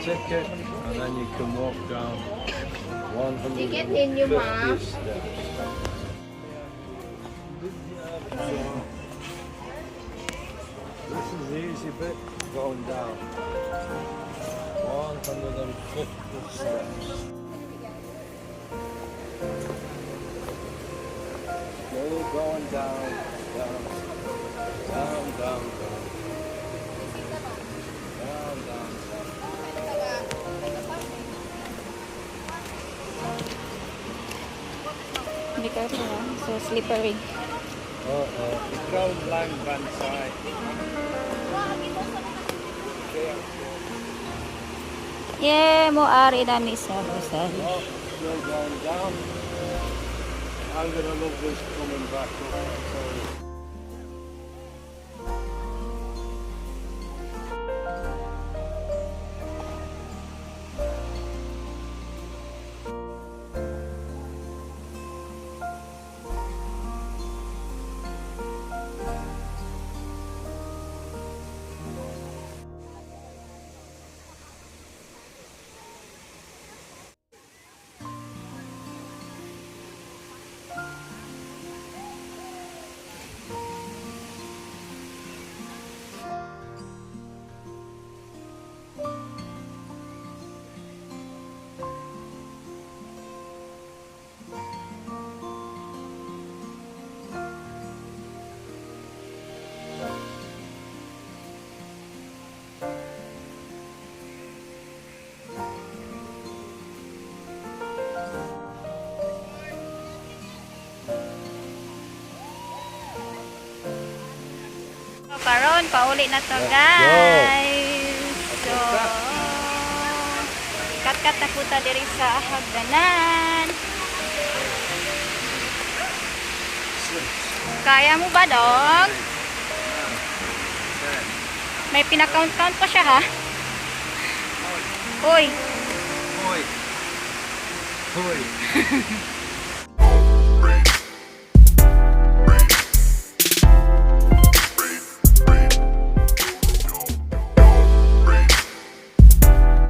ticket, and then you can walk down 150 Ticket in you, ma'am. steps. This is the easy bit going down. 150 steps. Still going down, down, down, down, down. Down, down, down. Be careful, so slippery. Ikaw lang bansay. Yeah, mo ari dami sa Rizal. Oh, still going down. I'm gonna love this coming back up. So, Karon, pauli na to, guys. So, kat-kat na puta diri sa hagdanan. Kaya mo ba, dog? May pinakount-count pa siya, ha? Uy. Hoy. Hoy.